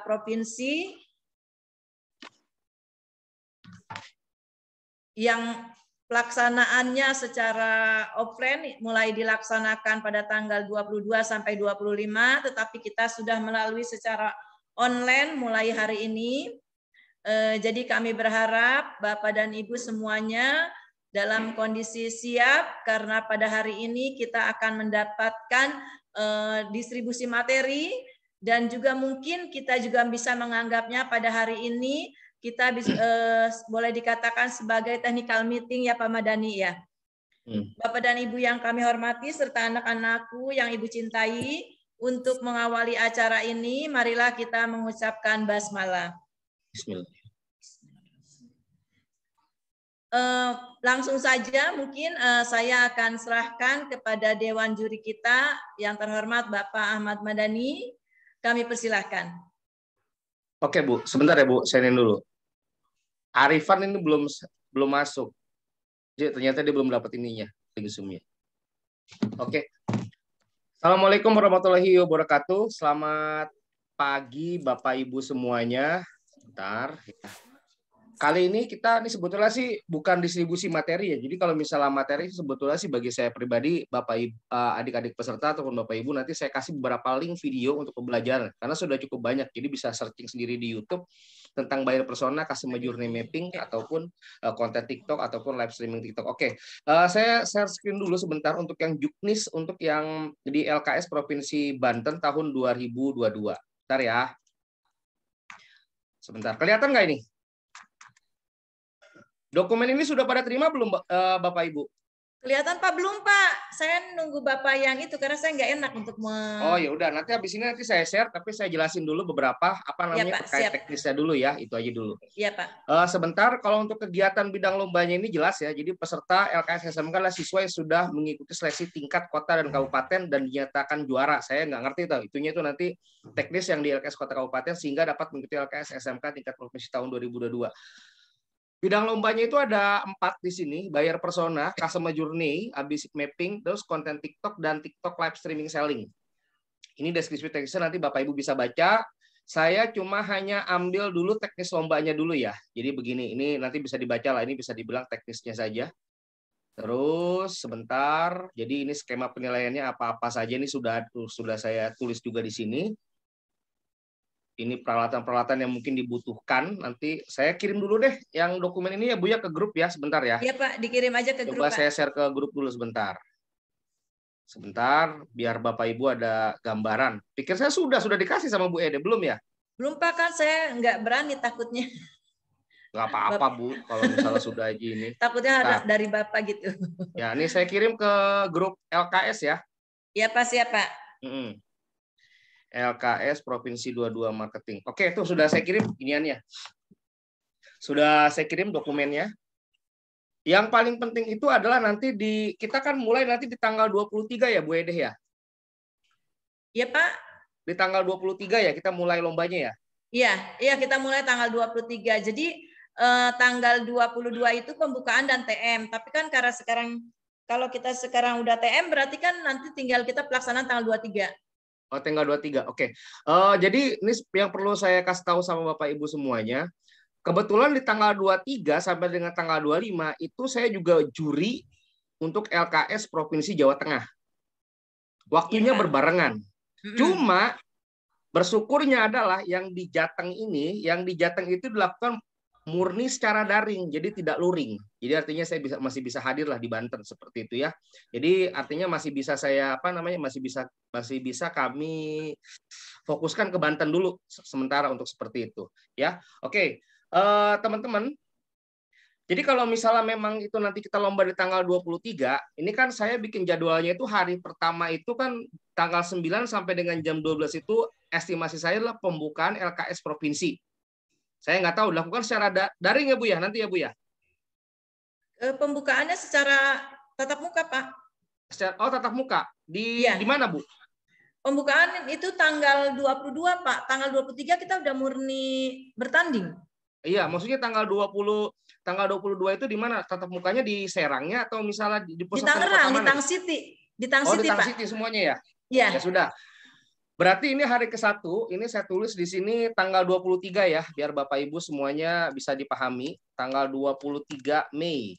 provinsi yang pelaksanaannya secara offline mulai dilaksanakan pada tanggal 22 sampai 25, tetapi kita sudah melalui secara online mulai hari ini. Jadi kami berharap Bapak dan Ibu semuanya dalam kondisi siap, karena pada hari ini kita akan mendapatkan distribusi materi, dan juga mungkin kita juga bisa menganggapnya pada hari ini kita boleh dikatakan sebagai technical meeting ya Pak Madani ya. Bapak dan Ibu yang kami hormati serta anak-anakku yang Ibu cintai, untuk mengawali acara ini marilah kita mengucapkan basmalah. Bismillah. Langsung saja mungkin saya akan serahkan kepada Dewan Juri kita yang terhormat Bapak Ahmad Madani. Kami persilahkan. Oke Bu, sebentar ya Bu, saya dulu. Arifan ini belum masuk. Jadi, ternyata dia belum dapat ininya, lagi Zoom-nya. Oke. Assalamualaikum warahmatullahi wabarakatuh. Selamat pagi Bapak Ibu semuanya. Bentar. Kali ini kita sebetulnya sih bukan distribusi materi ya. Jadi kalau misalnya materi sebetulnya sih bagi saya pribadi, Bapak Ibu, adik-adik peserta ataupun Bapak Ibu, nanti saya kasih beberapa link video untuk pembelajaran karena sudah cukup banyak. Jadi bisa searching sendiri di YouTube tentang buyer persona, customer journey mapping, ataupun konten TikTok ataupun live streaming TikTok. Oke, saya share screen dulu sebentar untuk yang Juknis, untuk yang di LKS Provinsi Banten tahun 2022. Bentar ya. Sebentar, kelihatan nggak ini? Dokumen ini sudah pada terima belum Bapak Ibu? Kelihatan Pak, belum Pak. Saya nunggu Bapak yang itu karena saya nggak enak untuk Oh ya udah, nanti habis ini nanti saya share, tapi saya jelasin dulu beberapa ya, Pak, terkait teknisnya dulu ya, itu aja dulu. Iya Pak. Sebentar, kalau untuk kegiatan bidang lombanya ini jelas ya. Jadi peserta LKS SMK adalah siswa yang sudah mengikuti seleksi tingkat kota dan kabupaten dan dinyatakan juara. Saya nggak ngerti tahu itunya itu nanti teknis yang di LKS kota kabupaten sehingga dapat mengikuti LKS SMK tingkat provinsi tahun 2022. Bidang lombanya itu ada 4 di sini, buyer persona, customer journey, basic mapping, terus konten TikTok, dan TikTok live streaming selling. Ini deskripsi teknisnya nanti Bapak Ibu bisa baca. Saya cuma hanya ambil dulu teknis lombanya dulu ya. Jadi begini, ini nanti bisa dibaca lah, ini bisa dibilang teknisnya saja. Terus sebentar, jadi ini skema penilaiannya apa-apa saja, ini sudah saya tulis juga di sini. Ini peralatan-peralatan yang mungkin dibutuhkan. Nanti saya kirim dulu deh yang dokumen ini ya Bu ya ke grup ya, sebentar ya. Iya Pak, dikirim aja ke grup Pak. Coba saya share ke grup dulu sebentar. Sebentar, biar Bapak Ibu ada gambaran. Pikir saya sudah dikasih sama Bu Ede, belum ya? Belum Pak, kan saya nggak berani takutnya. Nggak apa-apa Bu, kalau misalnya sudah ini. Takutnya ada dari Bapak gitu. Ya, ini saya kirim ke grup LKS ya. Iya Pak, siap Pak. LKS Provinsi 22 Marketing. Oke, itu sudah saya kirim iniannya. Sudah saya kirim dokumennya. Yang paling penting itu adalah nanti kita kan mulai nanti di tanggal 23 ya Bu Ede ya? Iya Pak. Di tanggal 23 ya kita mulai lombanya ya? Iya kita mulai tanggal 23. Jadi tanggal 22 itu pembukaan dan TM. Tapi kan karena sekarang, kalau kita sekarang udah TM berarti kan nanti tinggal kita pelaksanaan tanggal 23. Oh, tanggal 23. Oke. Jadi ini yang perlu saya kasih tahu sama Bapak Ibu semuanya. Kebetulan di tanggal 23 sampai dengan tanggal 25 itu saya juga juri untuk LKS Provinsi Jawa Tengah. Waktunya berbarengan. Cuma bersyukurnya adalah yang di Jateng itu dilakukan murni secara daring, jadi tidak luring. Jadi artinya saya masih bisa hadir lah di Banten seperti itu ya. Jadi artinya masih bisa masih bisa kami fokuskan ke Banten dulu sementara untuk seperti itu ya. Oke, teman-teman. Jadi kalau misalnya memang itu nanti kita lomba di tanggal 23, ini kan saya bikin jadwalnya itu hari pertama itu kan tanggal 9 sampai dengan jam 12 itu estimasi saya adalah pembukaan LKS Provinsi. Saya nggak tahu, dilakukan secara daring ya Bu ya, nanti ya Bu ya? Pembukaannya secara tatap muka Pak. Tatap muka. Di mana Bu? Pembukaan itu tanggal 22 Pak. Tanggal 23 kita udah murni bertanding. Iya, maksudnya tanggal 22 itu di mana? Tatap mukanya di Serangnya atau misalnya di pusat Tangerang, di Tang City. Di Tang City, di Tang Pak. City semuanya ya? Iya. Ya sudah. Berarti ini hari ke-1, ini saya tulis di sini tanggal 23 ya, biar Bapak Ibu semuanya bisa dipahami. Tanggal 23 Mei.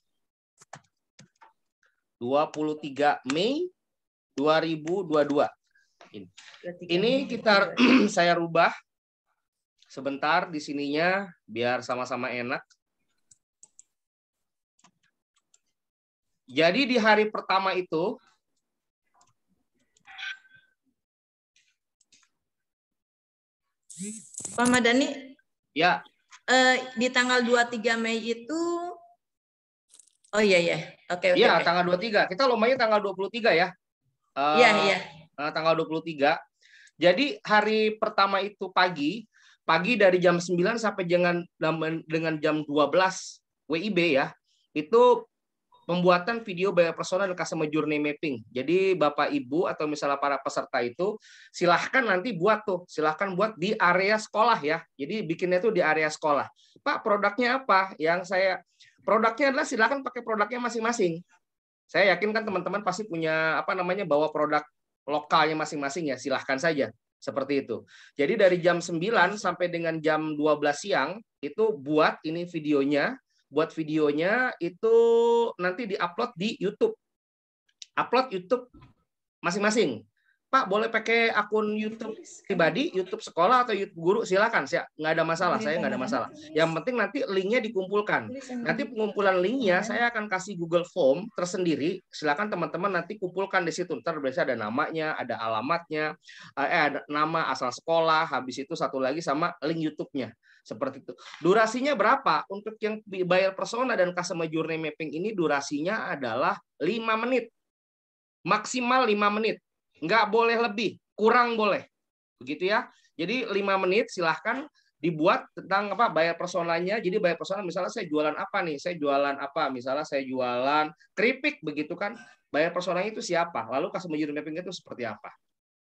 23 Mei 2022. Ini kita saya rubah sebentar di sininya biar sama-sama enak. Jadi di hari pertama itu Pak Madani, ya, di tanggal 23 Mei itu, oh iya ya, oke. Iya, tanggal 23. Kita lombanya tanggal 23 ya. Iya, iya. Tanggal 23. Jadi hari pertama itu pagi dari jam 9 sampai dengan jam 12 WIB ya. Itu pembuatan video bayar persona dan customer journey mapping. Jadi Bapak Ibu atau misalnya para peserta itu silahkan nanti silahkan buat di area sekolah ya. Jadi bikinnya itu di area sekolah. Pak, produknya apa? Produknya adalah silahkan pakai produknya masing-masing. Saya yakin kan teman-teman pasti punya bawa produk lokalnya masing-masing ya. Silahkan saja seperti itu. Jadi dari jam 9 sampai dengan jam 12 siang itu buat ini videonya. Buat videonya itu nanti diupload di YouTube. Upload YouTube masing-masing. Pak, boleh pakai akun YouTube pribadi, YouTube sekolah, atau YouTube guru, silakan. Nggak ada masalah, saya nggak ada masalah. Yang penting nanti linknya dikumpulkan. Nanti pengumpulan linknya saya akan kasih Google Form tersendiri. Silakan teman-teman nanti kumpulkan di situ. Ntar biasanya ada namanya, ada alamatnya, ada nama asal sekolah, habis itu satu lagi sama link YouTube-nya. Seperti itu. Durasinya berapa? Untuk yang bayar persona dan customer journey mapping ini durasinya adalah 5 menit. Maksimal 5 menit. Nggak boleh lebih, kurang boleh. Begitu ya. Jadi 5 menit silahkan dibuat tentang bayar personanya. Jadi bayar persona misalnya saya jualan apa nih? Saya jualan apa? Misalnya saya jualan keripik begitu kan. Bayar personanya itu siapa? Lalu customer journey mapping itu seperti apa?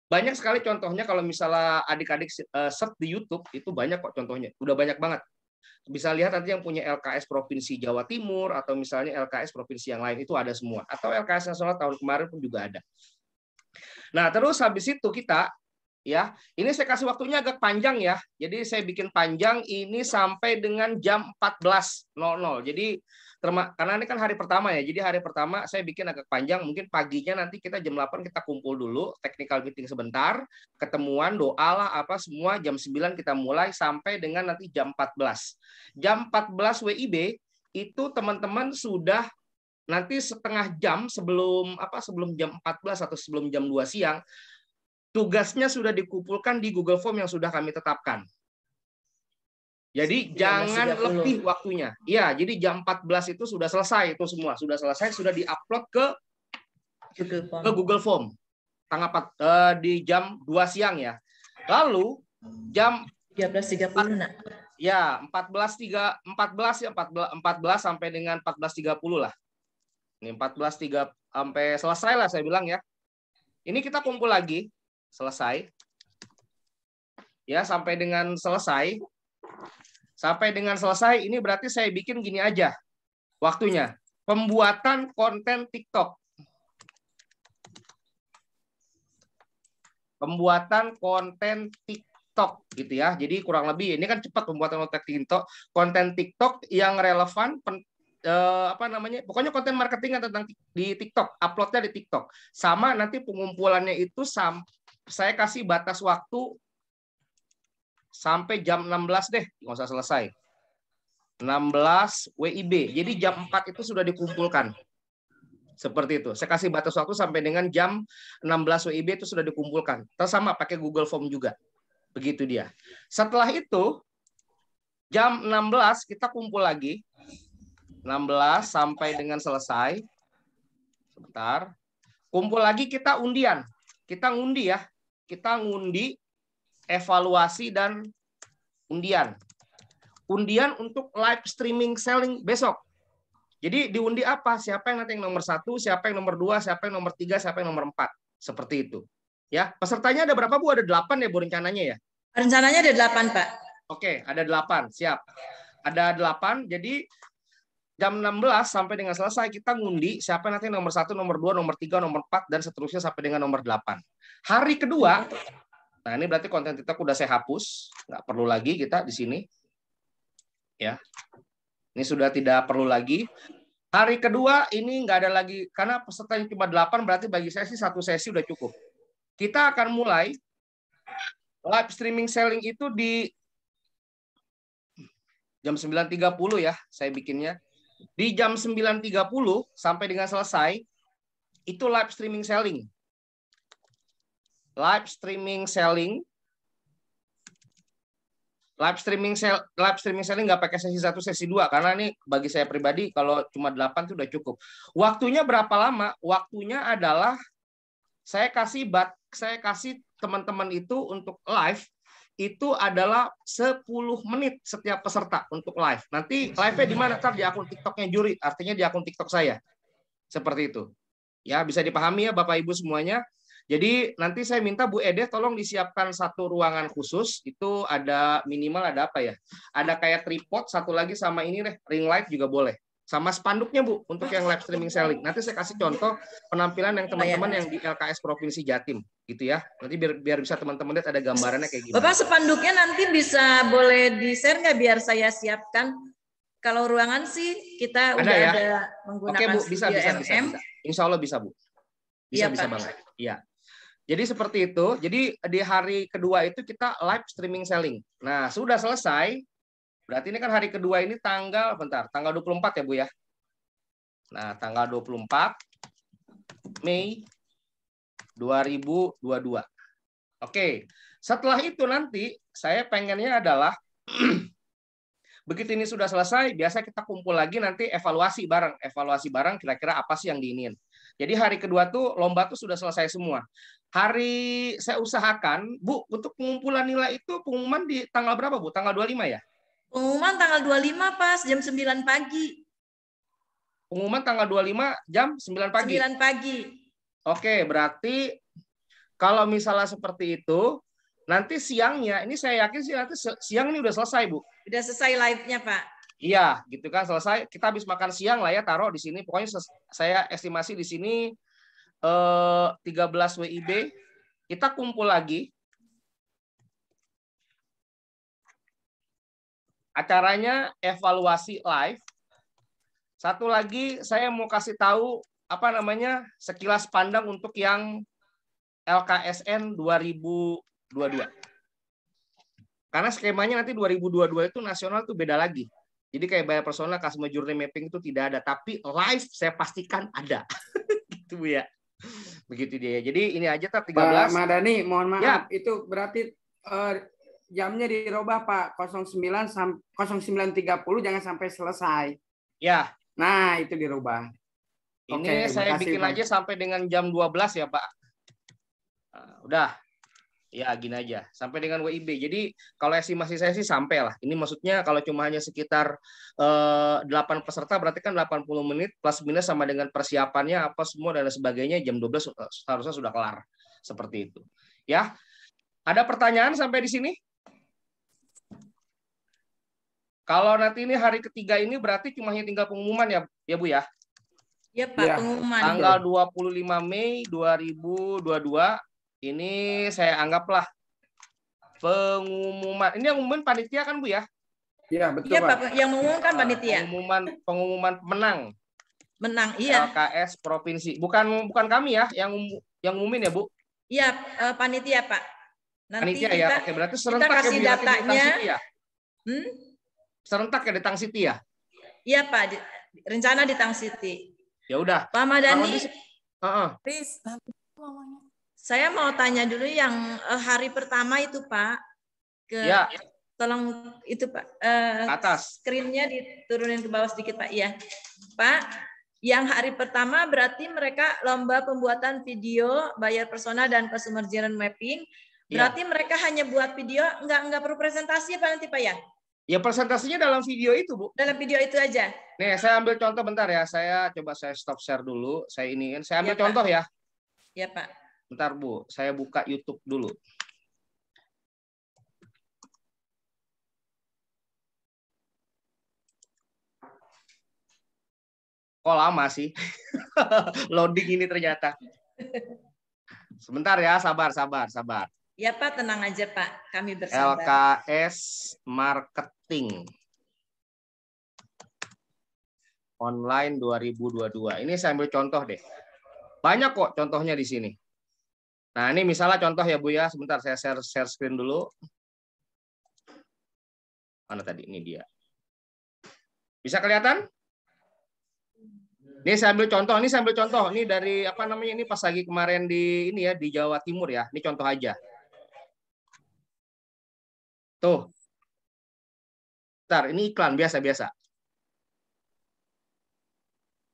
Banyak sekali contohnya kalau misalnya adik-adik search di YouTube itu banyak kok contohnya. Udah banyak banget. Bisa lihat nanti yang punya LKS Provinsi Jawa Timur atau misalnya LKS Provinsi yang lain itu ada semua. Atau LKS nasional tahun kemarin pun juga ada. Nah, terus habis itu kita ya, ini saya kasih waktunya agak panjang ya. Jadi saya bikin panjang ini sampai dengan jam 14.00. Jadi karena ini kan hari pertama ya. Jadi hari pertama saya bikin agak panjang, mungkin paginya nanti kita jam 8 kita kumpul dulu, technical meeting sebentar, ketemuan, doa lah apa semua, jam 9 kita mulai sampai dengan nanti jam 14. Jam 14 WIB itu teman-teman sudah nanti setengah jam sebelum jam 14 atau sebelum jam 2 siang, tugasnya sudah dikumpulkan di Google Form yang sudah kami tetapkan. Jadi jangan lebih waktunya. Ya, jadi jam 14 itu sudah selesai itu semua, sudah selesai, sudah diupload ke Google Form. Di jam 2 siang ya. Lalu jam 13.30 nak. Ya, 14 sampai dengan 14.30 lah. Ini 14.30 sampai selesai lah saya bilang ya. Ini kita kumpul lagi, selesai. Ya, sampai dengan selesai. Sampai dengan selesai, ini berarti saya bikin gini aja waktunya. Pembuatan konten TikTok. Pembuatan konten TikTok gitu ya. Jadi kurang lebih ini kan cepat pembuatan konten TikTok yang relevan pokoknya konten marketing tentang di TikTok, uploadnya di TikTok. Sama nanti pengumpulannya itu saya kasih batas waktu sampai jam 16 deh, nggak usah selesai. 16 WIB. Jadi jam 4 itu sudah dikumpulkan. Seperti itu. Saya kasih batas waktu sampai dengan jam 16 WIB itu sudah dikumpulkan. Terus sama pakai Google Form juga. Begitu dia. Setelah itu jam 16 kita kumpul lagi. 16 sampai dengan selesai. Sebentar. Kumpul lagi kita undian. Kita ngundi ya. Kita ngundi evaluasi dan undian. Undian untuk live streaming selling besok. Jadi diundi apa? Siapa yang nanti yang nomor 1, siapa yang nomor 2, siapa yang nomor 3, siapa yang nomor 4. Seperti itu. Ya, pesertanya ada berapa Bu? Ada 8 ya Bu rencananya ya? Rencananya ada 8, Pak. Oke, ada 8. Siap. Ada 8. Jadi jam 16 sampai dengan selesai kita ngundi siapa nanti nomor 1, nomor 2, nomor 3, nomor 4 dan seterusnya sampai dengan nomor 8. Hari kedua Nah, ini berarti konten TikTok udah saya hapus, nggak perlu lagi kita di sini. Ya, ini sudah tidak perlu lagi. Hari kedua ini nggak ada lagi, karena pesertanya cuma 8, berarti bagi saya sih 1 sesi udah cukup. Kita akan mulai live streaming selling itu di jam 9.30 ya, saya bikinnya. Di jam 9.30 sampai dengan selesai, itu live streaming selling. Live streaming selling nggak pakai sesi 1, sesi 2, karena ini bagi saya pribadi kalau cuma 8 itu udah cukup. Waktunya berapa lama? Waktunya adalah saya kasih teman-teman itu untuk live itu adalah 10 menit setiap peserta untuk live. Nanti live-nya di mana? Ntar di akun TikTok-nya juri, artinya di akun TikTok saya. Seperti itu. Ya, bisa dipahami ya Bapak Ibu semuanya. Jadi nanti saya minta Bu Ede tolong disiapkan satu ruangan khusus, itu ada minimal ada apa ya? Ada kayak tripod, satu lagi sama ini deh, ring light juga boleh. Sama spanduknya Bu, untuk yang live streaming selling. Nanti saya kasih contoh penampilan yang teman-teman yang di LKS Provinsi Jatim, gitu ya. Nanti biar bisa teman-teman lihat ada gambarannya kayak gimana. Bapak, spanduknya nanti bisa boleh di-share nggak biar saya siapkan? Kalau ruangan sih kita udah ya? ada menggunakan. Oke Bu, bisa. Insya Allah bisa Bu. Bisa banget. Iya. Jadi seperti itu. Jadi di hari kedua itu kita live streaming selling. Nah, sudah selesai. Berarti ini kan hari kedua ini tanggal 24 ya Bu ya. Nah, tanggal 24 Mei 2022. Oke. Setelah itu nanti saya pengennya adalah begitu ini sudah selesai, biasa kita kumpul lagi nanti evaluasi bareng kira-kira apa sih yang diinin. Jadi hari kedua tuh lomba tuh sudah selesai semua. Hari saya usahakan, Bu, untuk pengumpulan nilai itu pengumuman di tanggal berapa, Bu? Tanggal 25 ya? Pengumuman tanggal 25 pas jam 9 pagi. Pengumuman tanggal 25 jam 9 pagi. 9 pagi. Oke, berarti kalau misalnya seperti itu, nanti siangnya, ini saya yakin sih nanti siang ini udah selesai, Bu. Udah selesai live-nya, Pak. Iya, gitu kan, selesai. Kita habis makan siang lah ya, taruh di sini. Pokoknya saya estimasi di sini 13 WIB. Kita kumpul lagi. Acaranya evaluasi live. Satu lagi saya mau kasih tahu sekilas pandang untuk yang LKSN 2022. Karena skemanya nanti 2022 itu nasional tuh beda lagi. Jadi kayak bayar personal, customer journey mapping itu tidak ada, tapi live saya pastikan ada. Gitu ya. Begitu dia. Jadi ini aja 13. Pak Madani, mohon maaf, ya. Itu berarti jamnya dirubah Pak, 09.30 jangan sampai selesai. Ya. Nah, itu dirubah. Ini saya bikin aja sampai dengan jam 12 ya, Pak. Udah. Ya, gini aja. Sampai dengan WIB. Jadi, kalau estimasi saya sih sampai lah. Ini maksudnya kalau cuma hanya sekitar 8 peserta, berarti kan 80 menit plus minus sama dengan persiapannya, apa semua dan sebagainya, jam 12 seharusnya sudah kelar. Seperti itu. Ya. Ada pertanyaan sampai di sini? Kalau nanti ini hari ketiga ini berarti cuma hanya tinggal pengumuman ya Bu ya? Ya Pak, ya. Pengumuman. Tanggal 25 Mei 2022 ini saya anggaplah pengumuman. Ini yang ngumumin panitia kan Bu ya? Iya betul ya, Pak. Yang mengumumkan panitia. Pengumuman menang. Menang, iya. LKS provinsi. Bukan kami ya yang ngumumin ya Bu? Iya, panitia Pak. Nanti panitia kita, ya. Oke, berarti serentak kita kasih ya Bu, datanya. Ya? Serentak ya di Tang City ya? Iya Pak, rencana di Tang City. Ya udah. Pak Madani, please. Saya mau tanya dulu yang hari pertama itu Pak. Ya. Tolong itu Pak. Atas. Screen-nya diturunin ke bawah sedikit Pak. Iya. Pak, yang hari pertama berarti mereka lomba pembuatan video, bayar persona dan customer journey mapping. Berarti mereka hanya buat video, nggak perlu presentasi Pak nanti Pak ya? Ya presentasinya dalam video itu Bu. Dalam video itu aja. Nih saya ambil contoh bentar ya. Saya stop share dulu. Saya ambil contoh ya. Ya Pak. Bentar Bu, saya buka YouTube dulu. Kok lama sih? Loading ini ternyata. Sebentar ya, sabar. Ya Pak, tenang aja Pak, kami bersabar. LKS Marketing Online 2022. Ini saya ambil contoh deh. Banyak kok contohnya di sini. Nah, ini misalnya contoh ya Bu ya. Sebentar saya share screen dulu. Mana tadi? Ini dia. Bisa kelihatan? Ini saya ambil contoh. Ini dari apa namanya? Ini pas lagi kemarin di ini ya di Jawa Timur ya. Ini contoh aja. Tuh. Bentar, ini iklan biasa-biasa.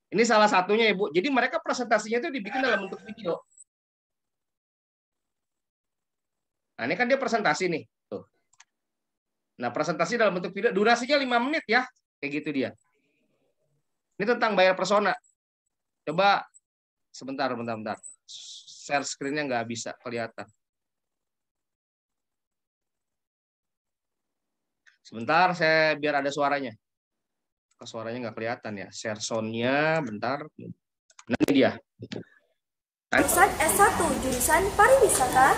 Ini salah satunya Ibu. Jadi mereka presentasinya itu dibikin dalam bentuk video. Nah, ini kan dia presentasi nih. Tuh. Nah, presentasi dalam bentuk video. Durasinya 5 menit ya. Kayak gitu dia. Ini tentang buyer persona. Coba sebentar. Share screen-nya nggak bisa kelihatan. Sebentar, saya biar ada suaranya. Suaranya nggak kelihatan ya. Share sound-nya, bentar. Nah, ini dia. Jurusan S1, jurusan pariwisata,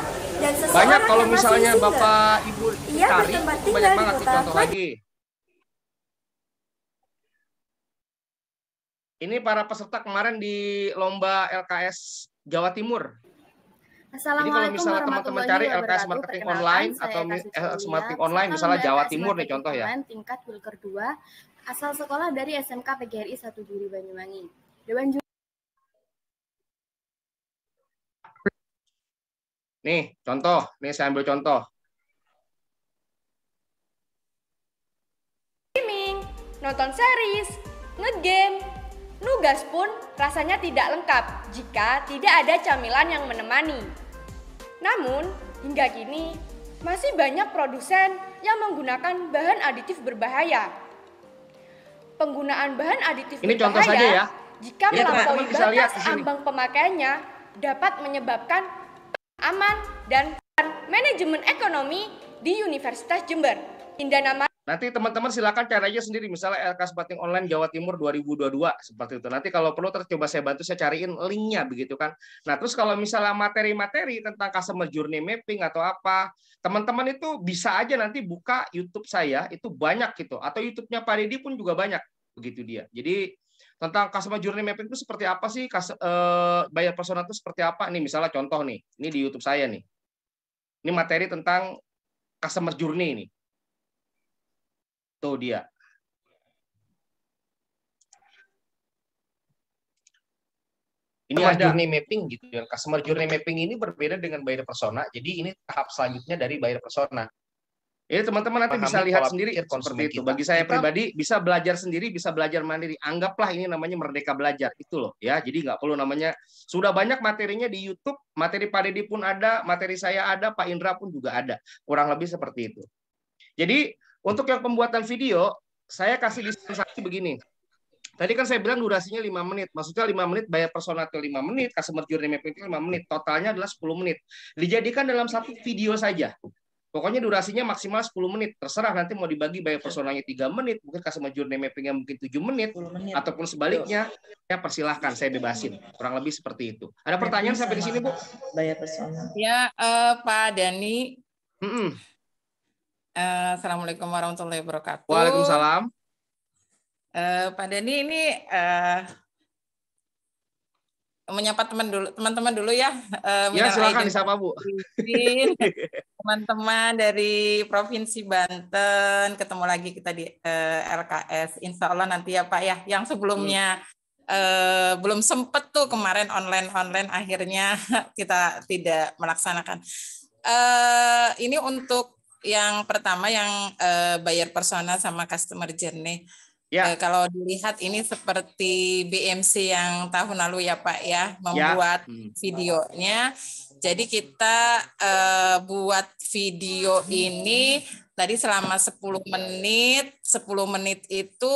dan seseorang banyak kalau yang misalnya masih single. Bapak Ibu Ia cari, bertempat itu tinggal banyak di banget nih kota contoh lagi. Ini para peserta kemarin di lomba LKS Jawa Timur. Jadi kalau misalnya teman-teman cari LKS Marketing Online atau Marketing Online misalnya Jawa Timur nih contoh ya. Tingkat Wilker 2, asal sekolah dari SMK PGRI 1 Duri Banyuwangi. Dewan Nih, contoh. Nih saya ambil contoh. Streaming, nonton series, ngegame, nugas pun rasanya tidak lengkap jika tidak ada camilan yang menemani. Namun, hingga kini masih banyak produsen yang menggunakan bahan aditif berbahaya. Penggunaan bahan aditif ini berbahaya, contoh saja ya. Jika ya, melampaui batas ambang pemakaiannya, dapat menyebabkan aman dan manajemen ekonomi di Universitas Jember. Indana. Nanti teman-teman silakan cari aja sendiri misalnya LKS Marketing Online Jawa Timur 2022 seperti itu. Nanti kalau perlu coba saya bantu saya cariin linknya begitu kan. Nah, terus kalau misalnya materi-materi tentang customer journey mapping atau apa, teman-teman itu bisa aja nanti buka YouTube saya, itu banyak gitu, atau YouTube-nya Pak Dedi pun juga banyak begitu dia. Jadi tentang customer journey mapping itu seperti apa sih, buyer persona itu seperti apa nih, misalnya contoh nih, ini di YouTube saya nih. Ini materi tentang customer journey nih. Tuh dia. Ini ada journey mapping gitu ya. Customer journey mapping ini berbeda dengan buyer persona. Jadi ini tahap selanjutnya dari buyer persona. Jadi teman-teman nanti bisa lihat sendiri seperti itu. Bagi saya pribadi bisa belajar sendiri, bisa belajar mandiri. Anggaplah ini namanya merdeka belajar itu loh ya. Jadi nggak perlu namanya, sudah banyak materinya di YouTube. Materi Pak Dedi pun ada, materi saya ada, Pak Indra pun juga ada. Kurang lebih seperti itu. Jadi untuk yang pembuatan video, saya kasih dispensasi begini. Tadi kan saya bilang durasinya 5 menit. Maksudnya 5 menit, buyer persona itu 5 menit, customer journey mapping itu 5 menit. Totalnya adalah 10 menit. Dijadikan dalam satu video saja. Pokoknya durasinya maksimal 10 menit. Terserah nanti mau dibagi buyer personanya 3 menit, mungkin customer journey mappingnya mungkin 7 menit, ataupun sebaliknya. Ya persilahkan, saya bebasin. Kurang lebih seperti itu. Ada pertanyaan sampai di sini, Bu? Buyer persona. Ya, Pak Dani. Assalamualaikum warahmatullahi wabarakatuh. Waalaikumsalam. Pak Dani ini menyapa teman-teman dulu ya. Ya silakan disapa Bu. Teman-teman dari Provinsi Banten, ketemu lagi kita di LKS. Insya Allah nanti ya Pak ya. Yang sebelumnya belum sempet tuh kemarin online akhirnya kita tidak melaksanakan. Ini untuk yang pertama yang buyer persona sama customer journey. Ya. Kalau dilihat ini seperti BMC yang tahun lalu ya Pak ya, membuat videonya. Jadi kita buat video ini tadi selama 10 menit. 10 menit itu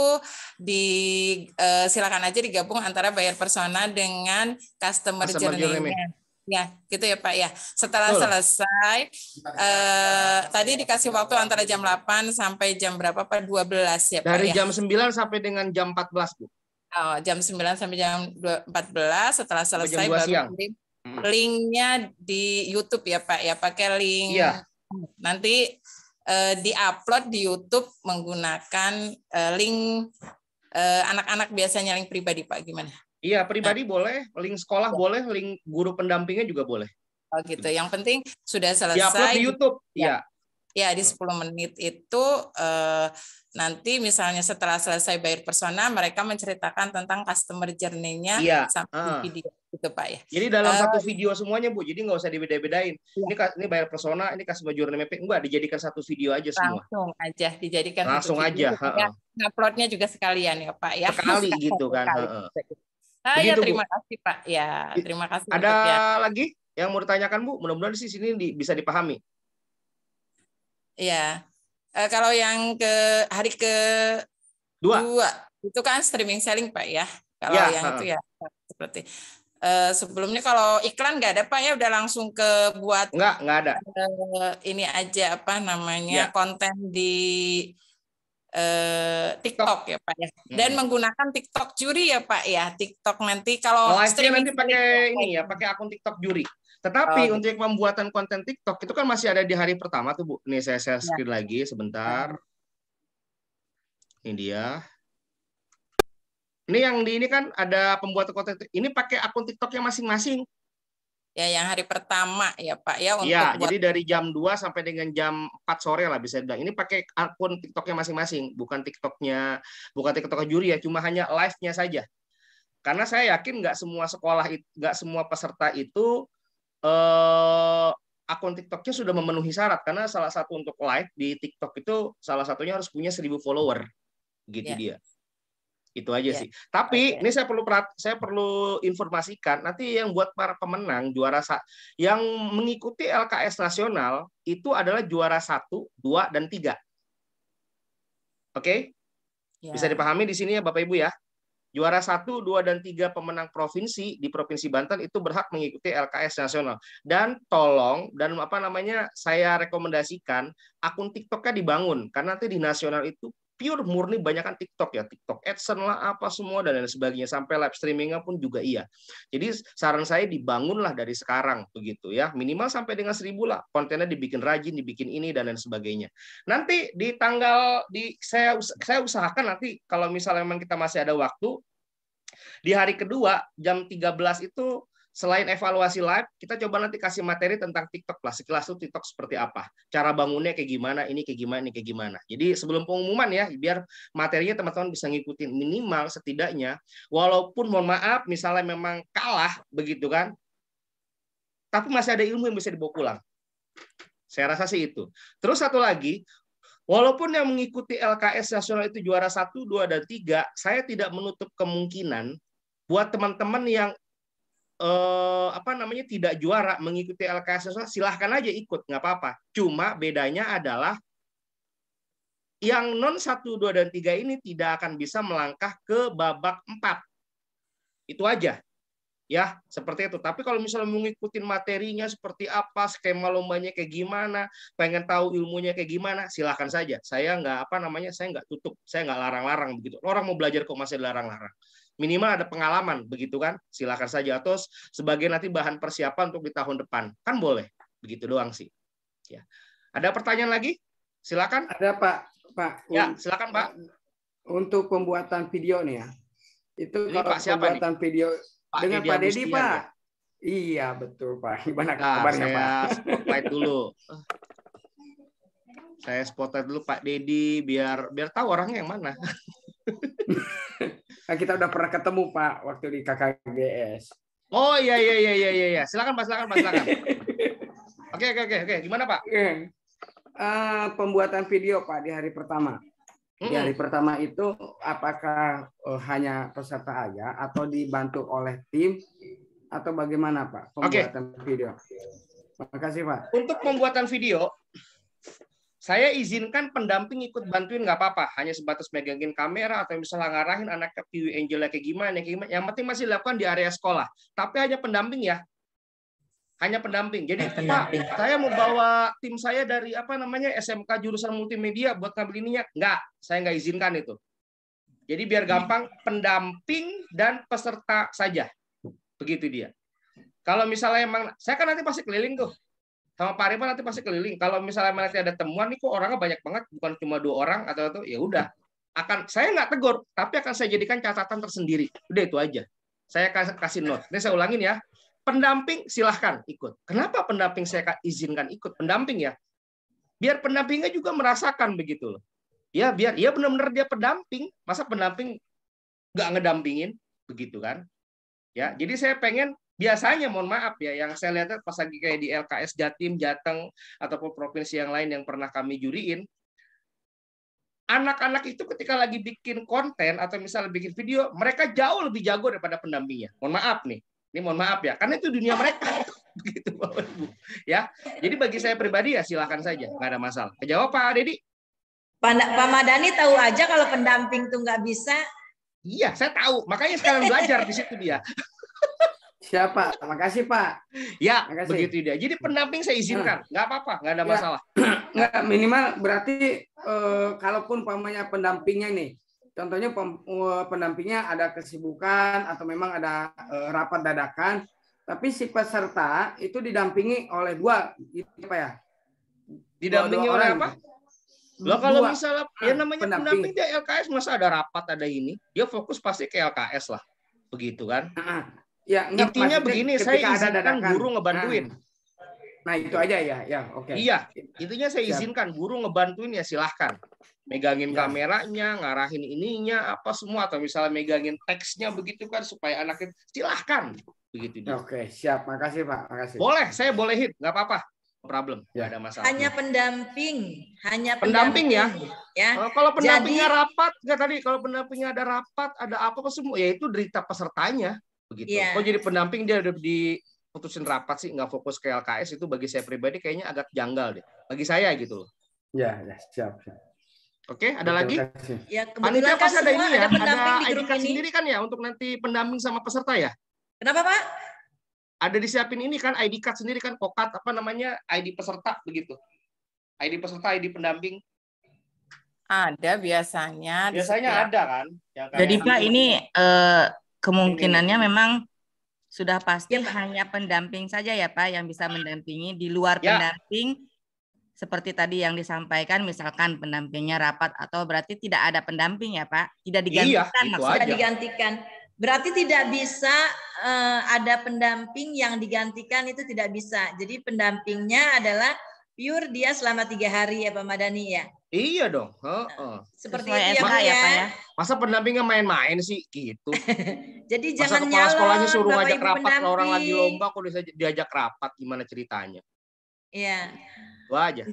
silakan aja digabung antara buyer persona dengan customer journey-nya. Ya, gitu ya Pak ya. Setelah selesai, tadi dikasih waktu antara jam 8 sampai jam berapa Pak? 12 ya Pak. Dari jam 9 sampai dengan jam 14 Bu. Oh, jam 9 sampai jam 14. Setelah selesai baru linknya di YouTube ya Pak ya, pakai link. Iya. Nanti di-upload di YouTube menggunakan link anak-anak biasanya link pribadi Pak, gimana? Iya, pribadi boleh, link sekolah boleh, link guru pendampingnya juga boleh. Oh gitu. Yang penting sudah selesai. Di-upload di YouTube. Iya. Ya, di 10 menit itu nanti misalnya setelah selesai bayar persona, mereka menceritakan tentang customer journey-nya sampai video itu Pak ya. Jadi dalam satu video semuanya Bu, jadi nggak usah dibeda-bedain. Ini bayar persona, ini customer journey mapping, enggak, dijadikan satu video aja semua. Langsung aja dijadikan langsung satu video. aja. Uploadnya juga sekalian ya Pak ya. Sekali gitu kan. Ya, terima kasih Pak. Ya, terima kasih. Ada lagi yang mau ditanyakan Bu? Mudah-mudahan di sini bisa dipahami. Ya, kalau yang hari kedua itu kan streaming selling Pak ya. Kalau yang itu ya seperti sebelumnya kalau iklan nggak ada Pak ya, udah langsung ke buat nggak ada. Ini aja apa namanya konten di TikTok ya Pak ya. Dan menggunakan TikTok juri ya Pak ya. TikTok nanti kalau streaming nanti pakai ini ya, pakai akun TikTok juri. Tetapi untuk pembuatan konten TikTok itu kan masih ada di hari pertama tuh Bu. Nih saya screen lagi sebentar. Ini dia. Ini yang di ini kan ada pembuatan konten. Ini pakai akun TikToknya masing-masing. Ya, yang hari pertama ya Pak ya. Iya, jadi dari jam 2 sampai dengan jam 4 sore lah bisa bilang. Ini pakai akun TikToknya masing-masing, bukan TikTok juri ya, cuma hanya live-nya saja. Karena saya yakin nggak semua sekolah, nggak semua peserta itu akun TikToknya sudah memenuhi syarat, karena salah satu untuk live di TikTok itu salah satunya harus punya 1.000 follower, gitu dia. Itu aja sih. Tapi ini saya perlu informasikan nanti yang buat para pemenang juara yang mengikuti LKS nasional itu adalah juara 1, 2, dan 3. Oke? Bisa dipahami di sini ya Bapak Ibu ya. Juara 1, 2, dan 3 pemenang provinsi di Provinsi Banten itu berhak mengikuti LKS nasional. Dan tolong, saya rekomendasikan akun TikToknya dibangun. Karena nanti di nasional itu pure murni banyakkan TikTok ya. TikTok AdSense lah, apa semua, dan lain sebagainya. Sampai live streamingnya pun juga iya. Jadi saran saya dibangunlah dari sekarang, begitu ya. Minimal sampai dengan 1.000 lah. Kontennya dibikin rajin, dibikin ini, dan lain sebagainya. Nanti di saya usahakan nanti kalau misalnya memang kita masih ada waktu, di hari kedua jam 13 itu selain evaluasi live, kita coba nanti kasih materi tentang TikTok lah. Sekilas itu TikTok seperti apa, cara bangunnya kayak gimana, ini kayak gimana, ini kayak gimana. Jadi sebelum pengumuman ya, biar materinya teman-teman bisa ngikutin minimal setidaknya, walaupun mohon maaf misalnya memang kalah begitu kan, tapi masih ada ilmu yang bisa dibawa pulang. Saya rasa sih itu. Terus satu lagi, walaupun yang mengikuti LKS nasional itu juara 1, 2, dan 3, saya tidak menutup kemungkinan buat teman-teman yang tidak juara mengikuti LKS nasional, silahkan aja ikut, nggak apa-apa. Cuma bedanya adalah yang non 1, 2, dan 3 ini tidak akan bisa melangkah ke babak 4. Itu aja. Ya, seperti itu. Tapi kalau misalnya mengikuti materinya seperti apa, skema lombanya kayak gimana, pengen tahu ilmunya kayak gimana, silahkan saja. Saya nggak saya nggak tutup, saya nggak larang-larang begitu. Orang mau belajar kok masih larang-larang. Minimal ada pengalaman, begitu kan? Silahkan saja. Atau sebagai nanti bahan persiapan untuk di tahun depan, kan boleh. Begitu doang sih. Ya. Ada pertanyaan lagi? Silakan. Ada Pak. Ya, silakan Pak. Untuk pembuatan video nih ya. Itu ini kalau Pak siapa pembuatan nih? video Pak dengan Dedi Pak Dedi Agustian, Pak. ya? Iya betul Pak. Gimana kabarnya Pak? Spotlight dulu. Saya spotlight dulu Pak Dedi biar tahu orangnya yang mana. Kita udah pernah ketemu Pak waktu di KKGS. Oh iya. Silakan Pak. Oke. Gimana Pak? Pembuatan video Pak di hari pertama. Di hari pertama itu apakah hanya peserta aja atau dibantu oleh tim atau bagaimana Pak pembuatan video? Terima kasih Pak. Untuk pembuatan video, saya izinkan pendamping ikut bantuin nggak apa-apa, hanya sebatas megangin kamera atau misalnya ngarahin anaknya PW Angelnya kayak gimana. Yang penting masih dilakukan di area sekolah. Tapi hanya pendamping ya. Hanya pendamping. Jadi Pak, saya mau bawa tim saya dari SMK jurusan multimedia buat ngambil ininya. Enggak, saya nggak izinkan itu. Jadi biar gampang, pendamping dan peserta saja. Begitu dia. Kalau misalnya emang saya kan nanti pasti keliling tuh sama Pak Rima, nanti pasti keliling. Kalau misalnya nanti ada temuan nih kok orangnya banyak banget, bukan cuma 2 orang atau ya udah, akan saya nggak tegur, tapi akan saya jadikan catatan tersendiri. Udah itu aja. Saya kasih note. Ini saya ulangin ya. Pendamping silahkan ikut. Kenapa pendamping saya izinkan ikut pendamping ya? Biar pendampingnya juga merasakan begitu loh. Ya biar ya benar-benar dia pendamping. Masa pendamping nggak ngedampingin begitu kan? Ya, jadi saya pengen biasanya mohon maaf ya, yang saya lihat pas lagi kayak di LKS Jatim, Jateng ataupun provinsi yang lain yang pernah kami juriin, anak-anak itu ketika lagi bikin konten atau misalnya bikin video, mereka jauh lebih jago daripada pendampingnya. Mohon maaf nih. Ini mohon maaf ya, karena itu dunia mereka. Begitu Bapak Ibu. Ya. Jadi bagi saya pribadi ya silakan saja, nggak ada masalah. Kejawab Pak Dedi? Pak Madani tahu aja kalau pendamping tuh nggak bisa. Iya, saya tahu. Makanya sekarang belajar di situ dia. Siapa? Makasih Pak. Ya, makasih. Begitu dia. Jadi pendamping saya izinkan, nggak apa-apa, nggak ada masalah. Nggak, minimal berarti kalaupun pamannya pendampingnya nih, contohnya pendampingnya ada kesibukan atau memang ada rapat dadakan, tapi si peserta itu didampingi oleh 2, gitu Pak ya? Didampingi oleh apa? Loh kalau misalnya ya namanya pendamping dia LKS, masa ada rapat ada ini, dia fokus pasti ke LKS lah, begitu kan? Ya, intinya begini, saya izinkan guru ngebantuin. Nah itu aja ya, oke. Iya, intinya saya izinkan guru ngebantuin ya silahkan. Megangin kameranya, ngarahin ininya, apa semua, atau misalnya megangin teksnya begitu kan supaya anaknya silahkan, begitu. Oke, siap, makasih Pak, makasih. Boleh, saya bolehin, nggak apa-apa. Problem, nggak ada masalah. Hanya pendamping, pendamping ya. Kalau pendampingnya jadi, rapat, nggak tadi kalau pendampingnya ada rapat, ada apa semua, ya itu derita pesertanya, begitu. Kok jadi pendamping dia udah diputusin rapat sih, nggak fokus ke LKS, itu bagi saya pribadi kayaknya agak janggal deh, bagi saya gitu loh. Ya, siap. Oke, ada lagi? Ya, kebetulan kan ada ini ya, ada ID card sendiri kan ya untuk nanti pendamping sama peserta ya. Kenapa Pak? Ada disiapin ini kan ID card sendiri kan, kokat apa namanya, ID peserta begitu. ID peserta, ID pendamping. Ada biasanya. Biasanya ada kan. Jadi Pak ini kemungkinannya memang sudah pasti hanya pendamping saja ya Pak yang bisa mendampingi. Di luar pendamping seperti tadi yang disampaikan, misalkan pendampingnya rapat atau berarti tidak ada pendamping ya Pak, tidak digantikan maksudnya. Tidak digantikan. Berarti tidak bisa ada pendamping yang digantikan, itu tidak bisa. Jadi pendampingnya adalah pure dia selama 3 hari ya Pak Madani ya. Iya dong. Seperti itu ya Pak ya. Masa pendampingnya main-main sih gitu. Jadi masa jangan kepala sekolahnya suruh Bapak ngajak Ibu rapat, pendamping. orang lagi lomba kok diajak rapat, gimana ceritanya? Iya. Itu aja.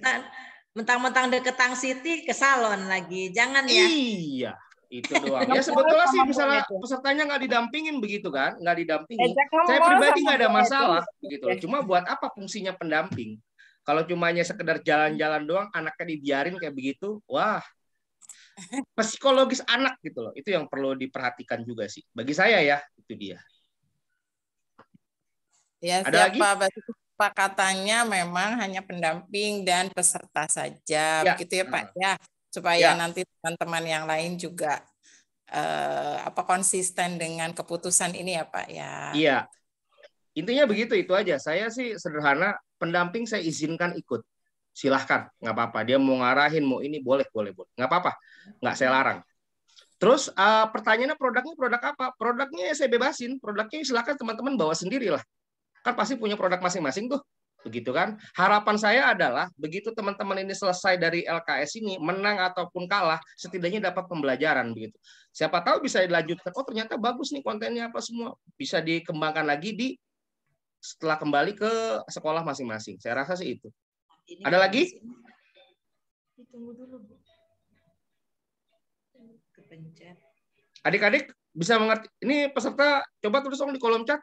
Mentang-mentang deket Tang City ke salon lagi, jangan ya. Iya. Itu doang. Ya sebetulnya sih misalnya pesertanya nggak didampingin begitu kan, nggak didampingin. Saya pribadi nggak ada masalah begitu. Cuma buat apa fungsinya pendamping? Kalau cumanya sekedar jalan-jalan doang, anaknya dibiarin kayak begitu, wah, psikologis anak gitu loh. Itu yang perlu diperhatikan juga sih. Bagi saya ya, itu dia. Ya, ada lagi? Pak katanya memang hanya pendamping dan peserta saja, begitu ya Pak ya. Supaya nanti teman-teman yang lain juga konsisten dengan keputusan ini ya Pak ya. Iya. Intinya begitu, itu aja. Saya sih sederhana, pendamping saya izinkan ikut. Silahkan, nggak apa-apa. Dia mau ngarahin, mau ini, boleh. Nggak apa-apa, nggak saya larang. Terus pertanyaannya produknya produk apa? Produknya saya bebasin. Produknya silahkan teman-teman bawa sendiri lah. Kan pasti punya produk masing-masing tuh. Begitu kan? Harapan saya adalah begitu teman-teman ini selesai dari LKS ini, menang ataupun kalah, setidaknya dapat pembelajaran begitu. Siapa tahu bisa dilanjutkan. Oh ternyata bagus nih kontennya apa semua. Bisa dikembangkan lagi setelah kembali ke sekolah masing-masing. Saya rasa sih itu. Ada lagi? Tunggu dulu, Bu. Kepencet. Adik-adik bisa mengerti. Ini peserta coba tulis dong di kolom chat.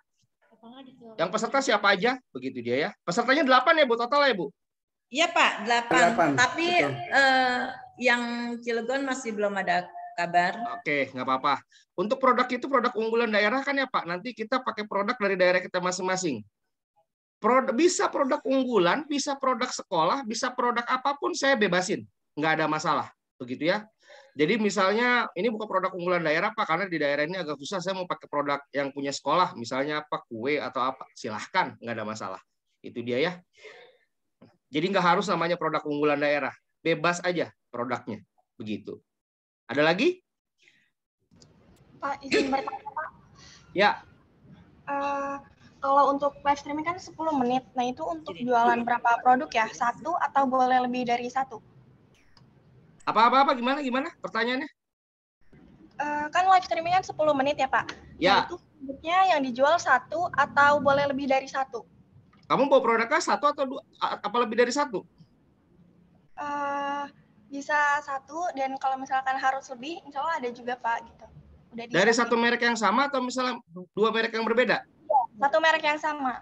Yang peserta siapa aja? Begitu dia ya. Pesertanya 8 ya Bu, total ya Bu? Iya Pak, 8. Tapi yang Cilegon masih belum ada kabar. Oke, nggak apa-apa. Untuk produk itu produk unggulan daerah kan ya Pak. Nanti kita pakai produk dari daerah kita masing-masing. Bisa produk unggulan, bisa produk sekolah, bisa produk apapun saya bebasin. Nggak ada masalah. begitu ya. Jadi misalnya ini bukan produk unggulan daerah Pak, karena di daerah ini agak susah, saya mau pakai produk yang punya sekolah, misalnya apa, kue atau apa, silahkan, nggak ada masalah. Itu dia ya. Jadi nggak harus namanya produk unggulan daerah, bebas aja produknya, begitu. Ada lagi? Pak, izin bertanya Pak. Ya. Kalau untuk live streaming kan 10 menit, nah itu untuk jualan berapa produk ya? 1 atau boleh lebih dari 1? Apa gimana pertanyaannya? Kan live streaming kan 10 menit ya Pak? Ya. Nah, itu produknya yang dijual 1 atau boleh lebih dari 1? Kamu bawa produknya 1 atau 2, apa lebih dari 1? Bisa 1, dan kalau misalkan harus lebih, insya Allah ada juga Pak gitu. Udah dari satu merek yang sama atau misalnya 2 merek yang berbeda? Satu merek yang sama.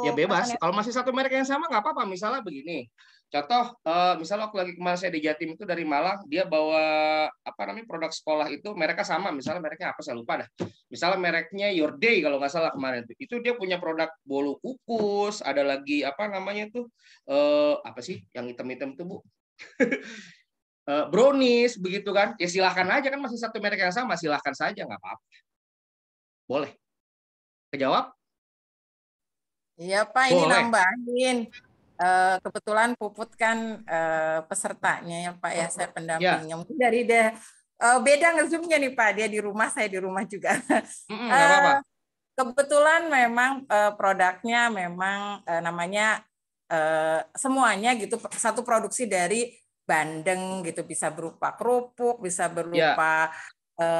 Ya bebas. Kalau masih satu merek yang sama nggak apa-apa. Misalnya begini. Contoh, misalnya waktu lagi kemarin saya di Jatim itu dari Malang, dia bawa produk sekolah itu mereknya sama. Misalnya mereknya apa saya lupa dah. Misalnya mereknya Your Day kalau nggak salah kemarin itu. Itu dia punya produk bolu kukus, ada lagi apa sih yang hitam-hitam itu Bu? Brownies begitu kan. Ya silahkan aja, kan masih satu merek yang sama, silahkan saja, nggak apa-apa. Boleh. Kejawab? Iya Pak, ini nambahin. Kebetulan Puput kan pesertanya ya Pak ya, saya pendampingnya. Ya. Mungkin dari beda nge-zoom-nya nih Pak, dia di rumah, saya di rumah juga. Nggak apa-apa. Kebetulan memang produknya memang namanya semuanya gitu, satu produksi dari bandeng gitu, bisa berupa kerupuk, bisa berupa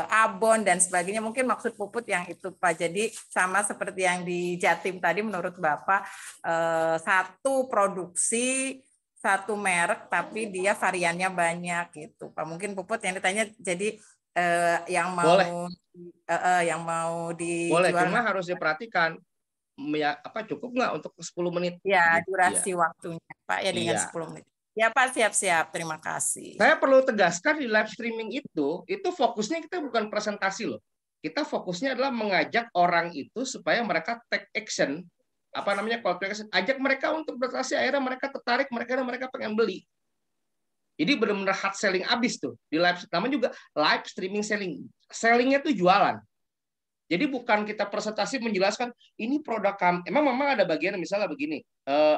abon dan sebagainya. Mungkin maksud Puput yang itu Pak. Jadi sama seperti yang di Jatim tadi, menurut Bapak satu produksi, satu merek, tapi dia variannya banyak gitu Pak. Mungkin Puput yang ditanya, jadi yang mau yang mau dijual. Boleh, cuma harus diperhatikan ya, cukup nggak untuk 10 menit? Ya, durasi waktunya Pak ya, dengan 10 menit. Ya Pak, siap-siap. Terima kasih. Saya perlu tegaskan, di live streaming itu fokusnya kita bukan presentasi loh. Kita fokusnya adalah mengajak orang itu supaya mereka take action, call to action. Ajak mereka untuk bertransaksi, akhirnya mereka tertarik, mereka pengen beli. Jadi benar-benar hard selling abis tuh di live. Namanya juga live streaming selling. Sellingnya tuh jualan. Jadi bukan kita presentasi menjelaskan ini produk kami. Memang ada bagian misalnya begini,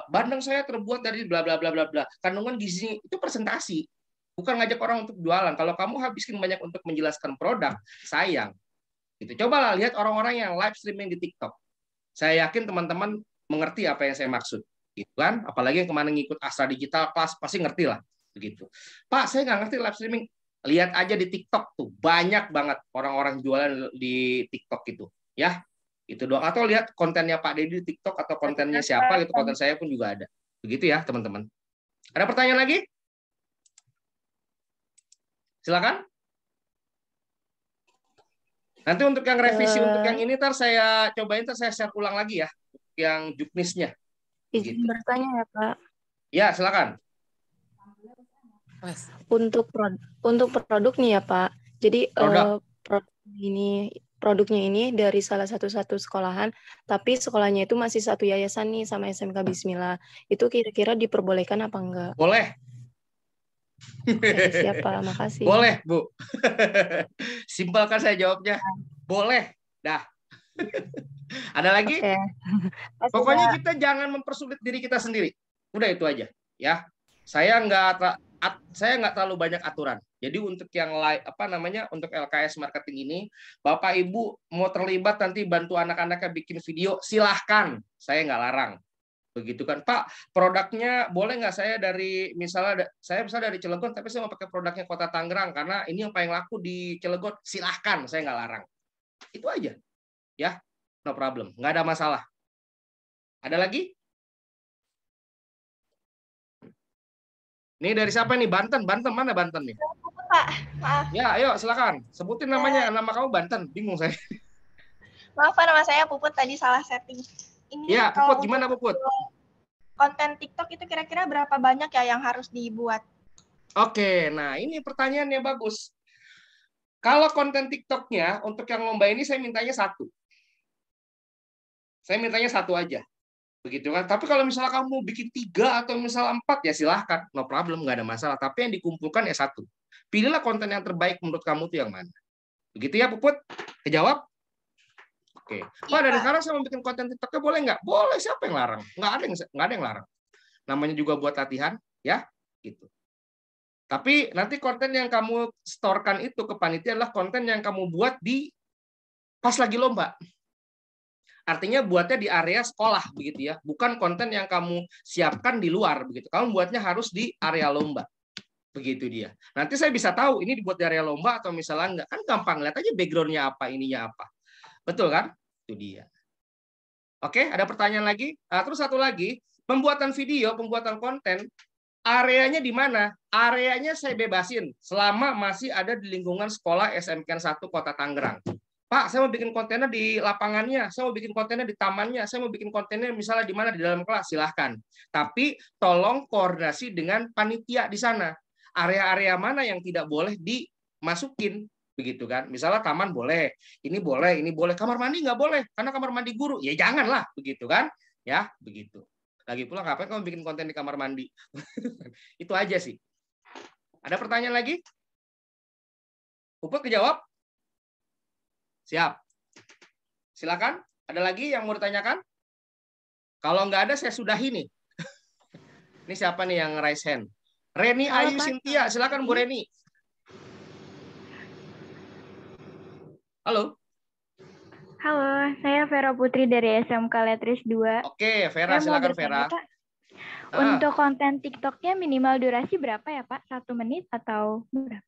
bandeng saya terbuat dari bla bla bla bla bla. Kandungan gizi itu presentasi, bukan ngajak orang untuk jualan. Kalau kamu habiskan banyak untuk menjelaskan produk, sayang. Gitu. Cobalah lihat orang-orang yang live streaming di TikTok. Saya yakin teman-teman mengerti apa yang saya maksud, gitu kan? Apalagi yang kemarin ngikut Astra Digital Class pasti ngerti lah, begitu. Pak, saya nggak ngerti live streaming. Lihat aja di TikTok tuh, banyak banget orang-orang jualan di TikTok itu, ya. Itu doang. Atau lihat kontennya Pak Deddy di TikTok atau kontennya siapa gitu, konten saya pun juga ada. Begitu ya, teman-teman. Ada pertanyaan lagi? Silakan. Nanti untuk yang revisi untuk yang ini saya cobain, saya share ulang lagi ya, yang juknisnya. Izin bertanya ya Pak. Ya, silakan. Untuk produk nih ya Pak. Jadi produknya ini dari salah satu sekolahan, tapi sekolahnya itu masih satu yayasan nih sama SMK Bismillah. Itu kira-kira diperbolehkan apa enggak? Boleh. Oke, siap Pak, makasih. Boleh Bu. Simpel kan saya jawabnya. Boleh. Dah. Ada lagi? Oke. Pokoknya kita jangan mempersulit diri kita sendiri. Udah itu aja ya. Saya nggak terlalu banyak aturan. Jadi untuk yang untuk LKS marketing ini, Bapak Ibu mau terlibat nanti bantu anak-anaknya bikin video, silahkan. Saya nggak larang. Begitu kan, Pak, produknya boleh nggak saya dari saya dari Cilegon, tapi saya mau pakai produknya Kota Tangerang karena ini yang paling laku di Cilegon. Silahkan, saya nggak larang. Itu aja, ya, no problem, nggak ada masalah. Ada lagi? Ini dari siapa nih? Banten mana Banten nih? Pak, maaf. Ya, ayo silakan. Sebutin namanya. Nama kamu Banten. Bingung saya. Maaf Pak, nama saya Puput, tadi salah setting. Ini ya, Puput, gimana Puput? Konten TikTok itu kira-kira berapa banyak ya yang harus dibuat? Oke, nah ini pertanyaannya bagus. Kalau konten TikToknya untuk yang lomba ini saya mintanya 1. Saya mintanya 1 aja. Begitu kan. Tapi kalau misalnya kamu bikin 3 atau misalnya 4 ya silahkan, no problem, nggak ada masalah. Tapi yang dikumpulkan ya 1. Pilihlah konten yang terbaik menurut kamu tuh yang mana. Begitu ya, Puput? Kejawab? Oke. Pak, dari sekarang saya mau bikin konten TikToknya boleh nggak? Boleh, siapa yang larang? Nggak ada yang larang. Namanya juga buat latihan, ya, gitu. Tapi nanti konten yang kamu storekan itu ke panitia adalah konten yang kamu buat di pas lagi lomba. Artinya buatnya di area sekolah begitu ya, bukan konten yang kamu siapkan di luar begitu. Kamu buatnya harus di area lomba. Begitu dia. Nanti saya bisa tahu ini dibuat di area lomba atau misalnya enggak. Kan gampang, lihat aja background-nya apa, ininya apa. Betul kan? Itu dia. Oke, ada pertanyaan lagi? Terus satu lagi, pembuatan video, pembuatan konten, areanya di mana? Areanya saya bebasin selama masih ada di lingkungan sekolah SMK 1 Kota Tangerang. Pak, saya mau bikin kontennya di lapangannya, saya mau bikin kontennya di tamannya, saya mau bikin kontennya misalnya di mana di dalam kelas, silahkan. Tapi tolong koordinasi dengan panitia di sana. Area-area mana yang tidak boleh dimasukin, begitu kan? Misalnya taman boleh, ini boleh, kamar mandi nggak boleh, karena kamar mandi guru. Ya janganlah, begitu kan? Ya, begitu. Lagi pula ngapain kamu bikin konten di kamar mandi? Itu aja sih. Ada pertanyaan lagi? Puput kejawab? Siap. Silakan. Ada lagi yang mau ditanyakan? Kalau nggak ada, saya sudahi nih. Ini siapa nih yang raise hand? Reni Ayu Cynthia. Silakan Bu Reni. Halo. Halo, saya Vera Putri dari SMK Letris 2. Oke, Vera, silakan Vera. Untuk konten TikToknya minimal durasi berapa ya Pak? 1 menit atau berapa?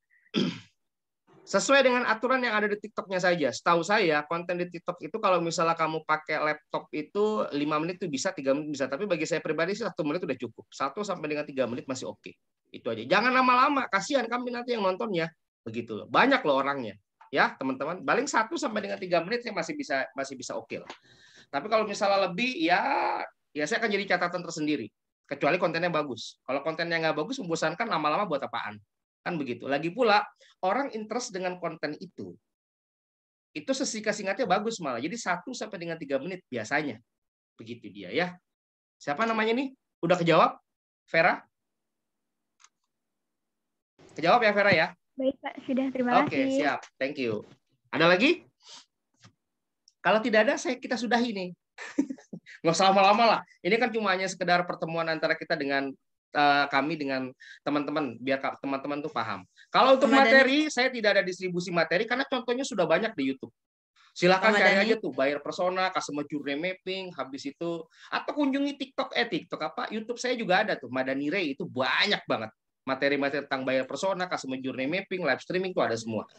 Sesuai dengan aturan yang ada di TikToknya saja. Setahu saya, konten di TikTok itu kalau misalnya kamu pakai laptop itu 5 menit itu bisa, 3 menit bisa. Tapi bagi saya pribadi sih 1 menit udah cukup. 1 sampai dengan 3 menit masih oke. Itu aja. Jangan lama-lama, kasihan kami nanti yang nontonnya. Begitu loh. Banyak loh orangnya. Ya, teman-teman. Paling 1 sampai dengan 3 menit saya masih bisa oke lah. Tapi kalau misalnya lebih, ya saya akan jadi catatan tersendiri. Kecuali kontennya bagus. Kalau kontennya nggak bagus, membosankan, lama-lama buat apaan? Kan begitu. Lagi pula orang interest dengan konten itu sesingkat-singkatnya bagus malah. Jadi 1 sampai dengan 3 menit biasanya. Begitu dia ya. Siapa namanya nih? Udah kejawab? Vera? Kejawab ya Vera ya? Baik Pak, sudah, terima kasih. Oke, siap. Thank you. Ada lagi? Kalau tidak ada, kita sudahi nih. Nggak usah lama-lama lah. Ini kan cuma hanya sekedar pertemuan antara kita dengan kami dengan teman-teman, biar teman-teman tuh paham. Kalau untuk materi, saya tidak ada distribusi materi karena contohnya sudah banyak di YouTube. Silakan cari aja tuh buyer persona, customer journey mapping, habis itu atau kunjungi TikTok YouTube saya juga ada tuh, Madani Ray, itu banyak banget materi-materi tentang buyer persona, customer journey mapping, live streaming tuh ada semua.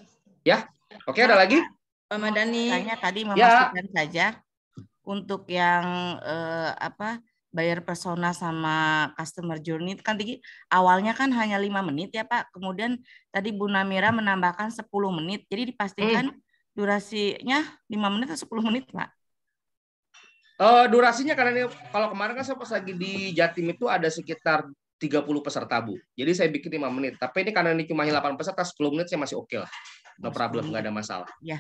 Ya. Oke, ada lagi? Pak Madani. Saya tadi memastikan saja untuk yang buyer persona sama customer journey kan tadi awalnya kan hanya 5 menit ya Pak. Kemudian tadi Bu Namira menambahkan 10 menit. Jadi dipastikan durasinya 5 menit atau 10 menit Pak? Durasinya karena ini, kalau kemarin kan saya pas lagi di Jatim itu ada sekitar 30 peserta Bu. Jadi saya bikin 5 menit. Tapi ini karena ini cuma 8 peserta, 10 menit saya masih oke lah. No problem, nggak ada masalah. Ya.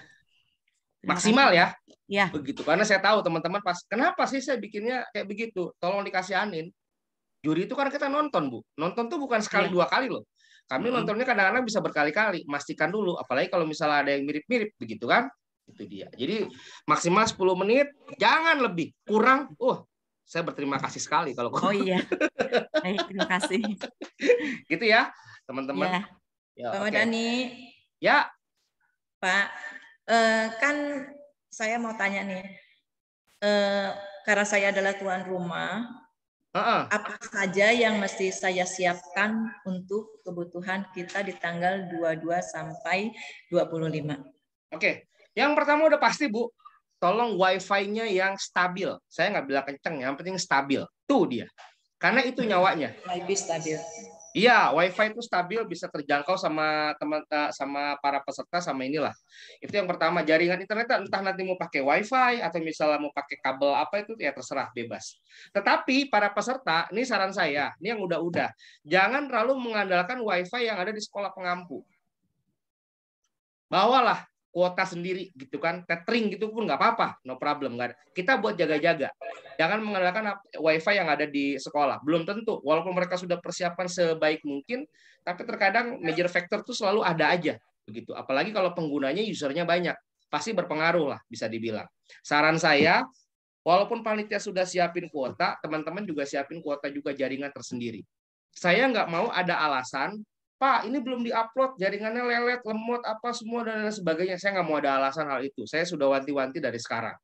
Maksimal ya. Ya. Begitu. Karena saya tahu teman-teman kenapa sih saya bikinnya kayak begitu? Tolong dikasihanin. Juri itu kan kita nonton, Bu. Nonton tuh bukan sekali 2 kali loh. Kami nontonnya kadang-kadang bisa berkali-kali. Pastikan dulu, apalagi kalau misalnya ada yang mirip-mirip begitu kan? Itu dia. Jadi maksimal 10 menit, jangan lebih. Kurang, saya berterima kasih sekali kalau Oh iya. Baik, terima kasih. Gitu ya, teman-teman. Ya. Pak Madani. Ya. Pak, kan saya mau tanya nih, karena saya adalah tuan rumah, apa saja yang mesti saya siapkan untuk kebutuhan kita di tanggal 22 sampai 25? Oke, yang pertama udah pasti Bu, tolong wifi-nya yang stabil. Saya nggak bilang kenceng, yang penting stabil. Tuh dia, karena itu nyawanya. Wifi stabil. Iya, WiFi itu stabil, bisa terjangkau sama sama para peserta, sama inilah. Itu yang pertama. Jaringan internet entah nanti mau pakai WiFi atau misalnya mau pakai kabel apa itu ya terserah, bebas. Tetapi para peserta, ini saran saya, ini yang udah-udah, jangan terlalu mengandalkan WiFi yang ada di sekolah pengampu. Bawalah kuota sendiri gitu kan, tethering gitu pun nggak apa-apa, no problem, nggak ada. Kita buat jaga-jaga, jangan mengandalkan wifi yang ada di sekolah. Belum tentu, walaupun mereka sudah persiapan sebaik mungkin, tapi terkadang major factor tuh selalu ada aja begitu. Apalagi kalau penggunanya usernya banyak, pasti berpengaruh lah bisa dibilang. Saran saya, walaupun panitia sudah siapin kuota, teman-teman juga siapin kuota juga jaringan tersendiri. Saya nggak mau ada alasan, Pak, ini belum diupload, jaringannya lelet, lemot, apa semua dan lain sebagainya. Saya nggak mau ada alasan hal itu. Saya sudah wanti-wanti dari sekarang.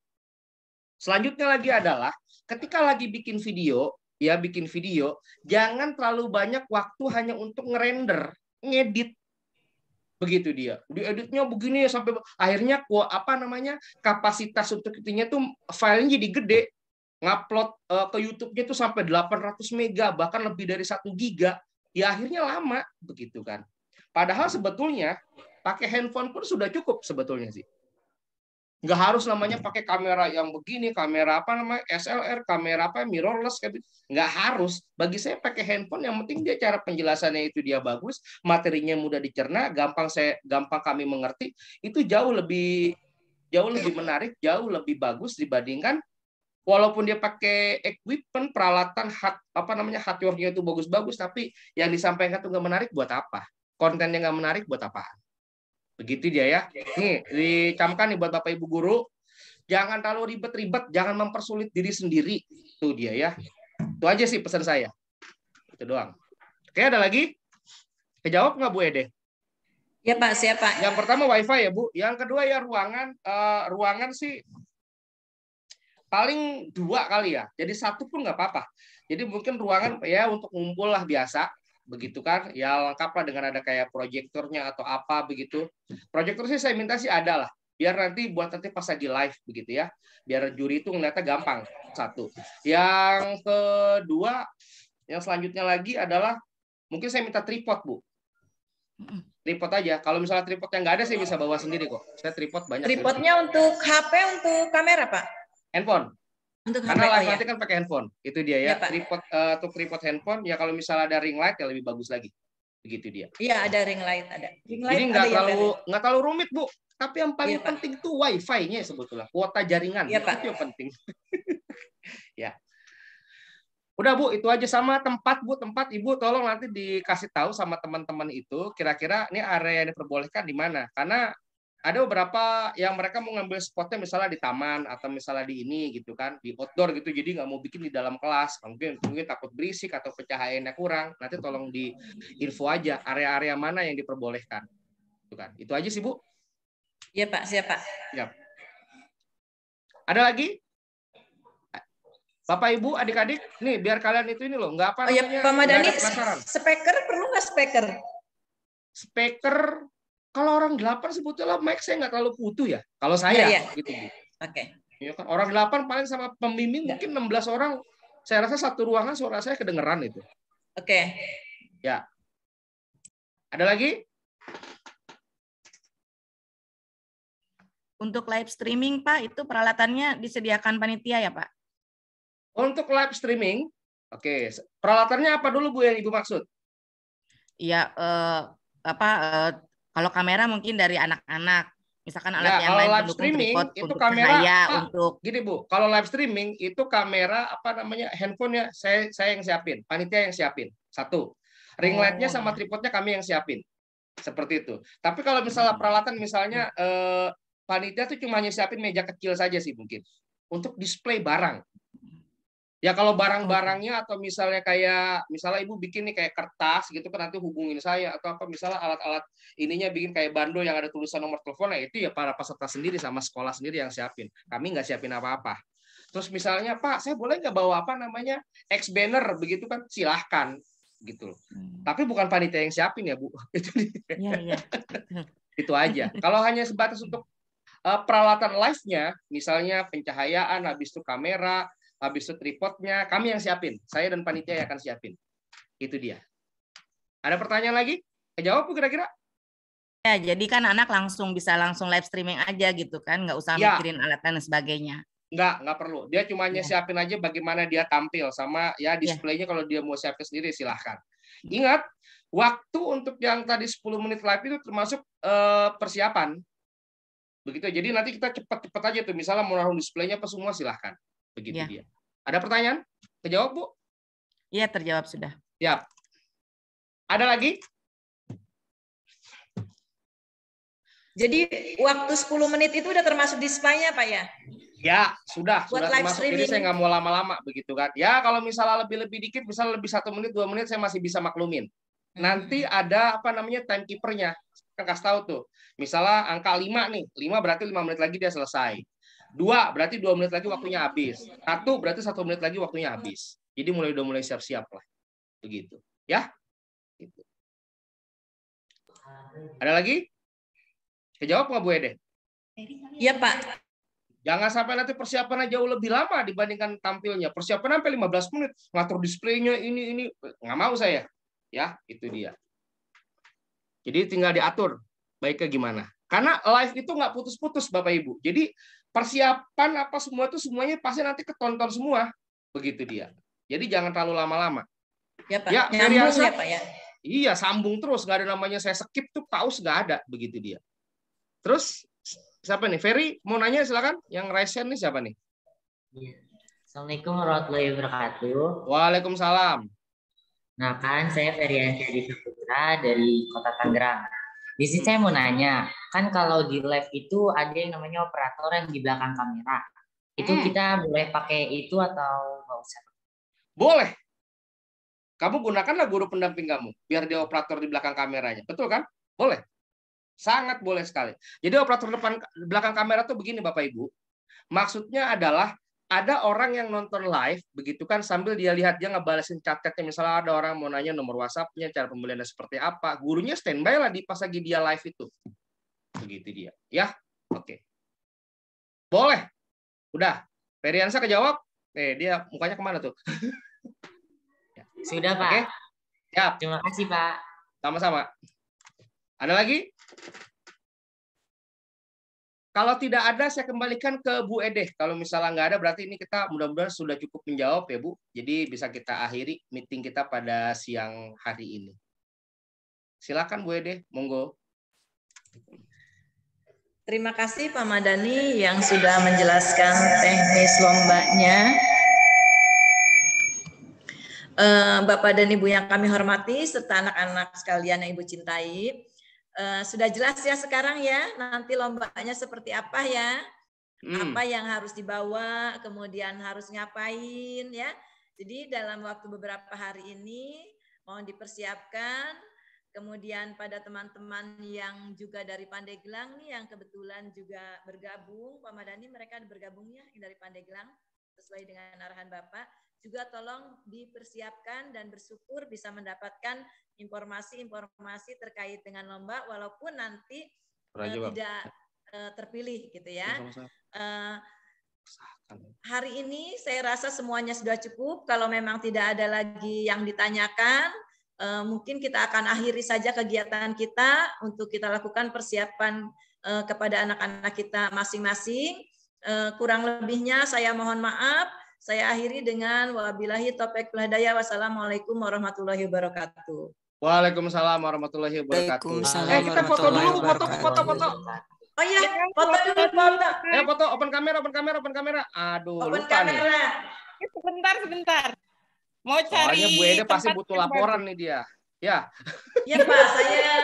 Selanjutnya lagi adalah ketika lagi bikin video, jangan terlalu banyak waktu hanya untuk ngerender, ngedit. Begitu dia. Dieditnya begini sampai akhirnya kapasitas untuk itunya tuh filenya jadi gede. Ngupload ke YouTube-nya tuh sampai 800 mega, bahkan lebih dari 1 giga. Ya akhirnya lama begitu kan. Padahal sebetulnya pakai handphone pun sudah cukup sebetulnya sih. Nggak harus namanya pakai kamera yang begini, kamera SLR, kamera mirrorless, nggak harus. Bagi saya pakai handphone yang penting dia cara penjelasannya itu dia bagus, materinya mudah dicerna, gampang kami mengerti, itu jauh lebih menarik, jauh lebih bagus dibandingkan walaupun dia pakai equipment, peralatan hardware-nya itu bagus-bagus, tapi yang disampaikan itu nggak menarik buat apa? Kontennya nggak menarik buat apa? Begitu dia ya. Nih, dicamkan nih buat Bapak Ibu guru, jangan terlalu ribet-ribet, jangan mempersulit diri sendiri. Itu dia ya. Itu aja sih pesan saya. Itu doang. Oke, ada lagi? Kejawab nggak Bu Ede? Ya Pak, siapa? Yang pertama wifi ya Bu. Yang kedua ya ruangan. Ruangan sih paling 2 kali ya. Jadi 1 pun nggak apa-apa. Jadi mungkin ruangan ya untuk ngumpul lah biasa. Begitu kan. Ya lengkap lah dengan ada kayak proyektornya atau apa begitu. Proyektor sih saya minta sih ada lah. Biar nanti pas lagi live begitu ya. Biar juri itu ngeliatnya gampang. 1. Yang kedua, yang selanjutnya lagi adalah mungkin saya minta tripod Bu. Tripod aja. Kalau misalnya tripod yang nggak ada saya bisa bawa sendiri kok. Saya tripod banyak. Tripodnya untuk HP, untuk kamera Pak? Handphone. Untuk Karena HP, live nanti kan pakai handphone. Itu dia ya. Tripod untuk tripod handphone ya, kalau misalnya ada ring light ya lebih bagus lagi. Begitu dia. Iya, ada ring light, ada. Ring light. Jadi nggak terlalu rumit Bu. Tapi yang paling penting itu wifi-nya sebetulnya. Kuota jaringan. Iya, Pak. Itu yang penting. Ya. Udah Bu, itu aja. Sama tempat Bu, tempat Ibu tolong nanti dikasih tahu sama teman-teman itu kira-kira ini area yang diperbolehkan di mana. Karena ada beberapa yang mereka mau ngambil spotnya misalnya di taman atau misalnya di ini gitu kan, di outdoor gitu, jadi nggak mau bikin di dalam kelas, mungkin takut berisik atau pencahayaannya kurang. Nanti tolong di info aja area-area mana yang diperbolehkan, itu kan. Itu aja sih Bu. Iya Pak, siap Pak. Siap. Ada lagi? Bapak Ibu, adik-adik, nih biar kalian itu ini loh, nggak apa namanya. Oh ya Pak Madani, speaker perlu nggak speaker? Speaker. Kalau orang 8 sebetulnya mic saya nggak terlalu butuh ya. Kalau saya gitu. Oke. Ya kan orang 8 paling sama pembimbing mungkin 16 orang. Saya rasa satu ruangan suara saya kedengeran itu. Oke. Ya. Ada lagi? Untuk live streaming Pak, itu peralatannya disediakan panitia ya Pak? Untuk live streaming, oke. Peralatannya apa dulu Bu yang Ibu maksud? Iya, kalau kamera mungkin dari anak-anak, misalkan alat yang lain live streaming tripod, itu untuk kamera cahaya, untuk gini Bu, kalau live streaming itu kamera handphonenya saya yang siapin, panitia yang siapin. 1. Ring light-nya sama tripodnya kami yang siapin. Seperti itu. Tapi kalau misalnya peralatan misalnya panitia tuh cuma nyiapin meja kecil saja sih mungkin untuk display barang. Ya kalau barang-barangnya atau misalnya misalnya Ibu bikin nih kayak kertas gitu kan, nanti hubungin saya, atau apa misalnya alat-alat ininya bikin kayak bando yang ada tulisan nomor telepon, itu ya para peserta sendiri sama sekolah sendiri yang siapin. Kami nggak siapin apa-apa. Terus misalnya Pak, saya boleh nggak bawa X banner begitu kan, silahkan gitu. Tapi bukan panitia yang siapin ya Bu. Itu aja. Kalau hanya sebatas untuk peralatan live-nya, misalnya pencahayaan, habis itu kamera, habis itu tripodnya, kami yang siapin. Saya dan panitia yang akan siapin. Itu dia. Ada pertanyaan lagi? Jawab kira-kira? Ya, jadi kan anak bisa langsung live streaming aja gitu kan, nggak usah mikirin alat dan sebagainya. Nggak perlu. Dia cuma siapin aja bagaimana dia tampil sama ya displaynya. Kalau dia mau siapin sendiri silahkan. Ingat, waktu untuk yang tadi 10 menit live itu termasuk persiapan. Begitu. Jadi nanti kita cepat-cepat aja tuh. Misalnya mau naruh displaynya apa semua silahkan. Begitu dia. Ada pertanyaan? Terjawab, Bu? Iya, terjawab sudah. Siap. Ada lagi? Jadi waktu 10 menit itu udah termasuk displaynya, Pak ya? Ya, sudah Buat live termasuk. Jadi saya nggak mau lama-lama begitu kan. Ya, kalau misalnya lebih dikit, misalnya lebih 1 menit, 2 menit, saya masih bisa maklumin. Nanti ada apa namanya timekeepernya. Kan kasih tahu tuh. Misalnya angka 5 nih, 5 berarti 5 menit lagi dia selesai. 2 berarti 2 menit lagi waktunya habis. 1 berarti 1 menit lagi waktunya habis. Jadi udah mulai siap-siap lah. Begitu. Ya? Gitu. Ada lagi? Kejawab nggak Bu Ede? Iya Pak. Jangan sampai nanti persiapannya jauh lebih lama dibandingkan tampilnya. Persiapan sampai 15 menit. Ngatur displaynya ini. Nggak mau saya. Ya, itu dia. Jadi tinggal diatur. Baiknya gimana. Karena live itu nggak putus-putus Bapak Ibu. Jadi persiapan apa semua itu semuanya pasti nanti ketonton semua. Begitu dia. Jadi jangan terlalu lama-lama. Ya Pak. Ya, nyambung ya Pak ya. Iya, sambung terus. Nggak ada namanya saya skip tuh paus nggak ada. Begitu dia. Terus siapa nih? Ferry mau nanya silakan. Yang raise hand nih siapa nih? Assalamualaikum warahmatullahi wabarakatuh. Waalaikumsalam. Nah kan saya Ferry Saputra dari Kota Tangerang. Di sini saya mau nanya, kan kalau di live itu ada yang namanya operator yang di belakang kamera. Itu kita boleh pakai itu atau nggak usah? Boleh. Kamu gunakanlah guru pendamping kamu, biar dia operator di belakang kameranya. Betul kan? Boleh. Sangat boleh sekali. Jadi operator belakang kamera tuh begini Bapak Ibu. Maksudnya adalah ada orang yang nonton live, begitu kan, sambil dia lihat, dia ngebalesin chatnya. Misalnya ada orang mau nanya nomor WhatsApp-nya, cara pembeliannya seperti apa. Gurunya standby lah pas lagi dia live itu. Begitu dia. Ya, oke. Boleh. Udah. Feriansa kejawab. Dia mukanya kemana tuh? Sudah Pak. Oke. Siap. Terima kasih Pak. Sama-sama. Ada lagi? Kalau tidak ada, saya kembalikan ke Bu Ede. Kalau misalnya nggak ada, berarti ini kita mudah-mudahan sudah cukup menjawab ya Bu. Jadi bisa kita akhiri meeting kita pada siang hari ini. Silakan Bu Ede, monggo. Terima kasih Pak Madani yang sudah menjelaskan teknis lombanya. Bapak dan Ibu yang kami hormati, serta anak-anak sekalian yang Ibu cintai. Sudah jelas ya sekarang ya, nanti lombanya seperti apa ya, apa yang harus dibawa, kemudian harus ngapain ya. Jadi dalam waktu beberapa hari ini mohon dipersiapkan. Kemudian pada teman-teman yang juga dari Pandeglang nih, yang kebetulan juga bergabung, Pak Madani mereka bergabungnya dari Pandeglang sesuai dengan arahan Bapak. Juga tolong dipersiapkan dan bersyukur bisa mendapatkan informasi-informasi terkait dengan lomba walaupun nanti tidak terpilih gitu ya. Hari ini saya rasa semuanya sudah cukup. Kalau memang tidak ada lagi yang ditanyakan, mungkin kita akan akhiri saja kegiatan kita untuk kita lakukan persiapan kepada anak-anak kita masing-masing. Kurang lebihnya saya mohon maaf. Saya akhiri dengan wabillahi taufiq wal hidayah. Wassalamualaikum warahmatullahi wabarakatuh. Waalaikumsalam warahmatullahi wabarakatuh. Kita foto dulu, foto. Oh iya, foto dulu, foto. Foto, open kamera. Aduh, open lupa kamera. nih. Sebentar. Mau cari. Soalnya Bu Ede pasti butuh laporan nih dia. Ya. Iya Pak, saya.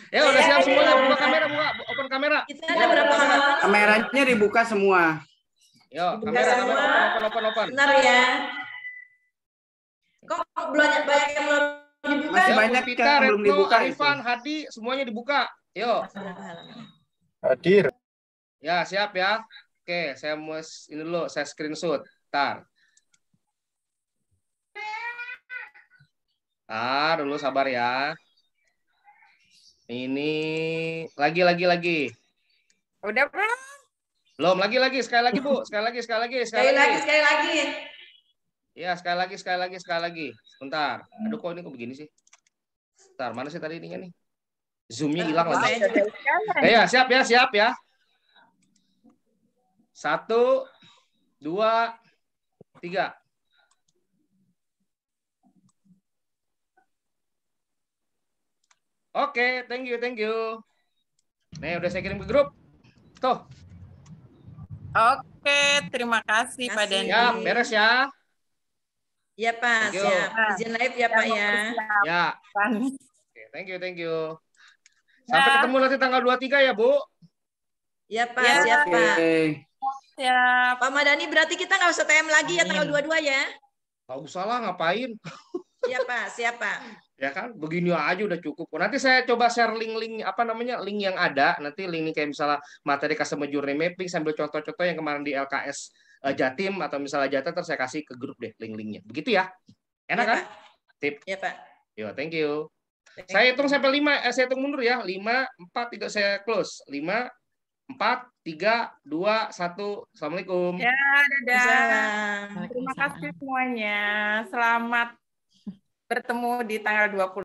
Ya udah siap semuanya, buka kamera, open kamera. Kita ada berapa halaman? Kameranya dibuka semua. Yo, kamera, open. Benar ya. Kok banyak yang belum dibuka? Masih banyak yang belum dibuka. Arifan, Hadi, semuanya dibuka. Yo. Hadir. Ya, siap ya. Oke, saya mau ini dulu, saya screenshot. Ntar. Dulu sabar ya. Ini lagi. Udah belum? Belum, lagi. Sekali lagi, Bu. Sekali lagi. Ya, sekali lagi. Sebentar. Aduh, kok ini kok begini sih? Sebentar, mana sih tadi ininya nih? Zoom-nya hilang lagi. Ya, siap ya. 1, 2, 3. Oke, thank you. Nih, udah saya kirim ke grup. Tuh. Oke, terima kasih Pak Dendi. Ya, beres ya. Iya Pak, siap. Izin live ya Pak ya. Ya. Oke, thank you. Sampai ketemu nanti tanggal 23 ya, Bu. Iya Pak, siap Pak. Siap. Pak Madani berarti kita nggak usah TM lagi ya tanggal 22 ya? Nggak usah lah, ngapain. Iya Pak, siap Pak. Ya kan, begini aja udah cukup. Nanti saya coba share link link yang ada. Nanti link kayak misalnya materi customer journey mapping sambil contoh-contoh yang kemarin di LKS Jatim atau misalnya Jateng, terus saya kasih ke grup deh link-linknya. Begitu ya? Enak kan? Tip. Iya Pak. Yo, thank you. Saya hitung sampai 5, saya hitung mundur ya. 5, 4, tidak saya close. 5, 4, 3, 2, 1. Assalamualaikum. Ya, dadah. Terima kasih semuanya. Selamat bertemu di tanggal 20.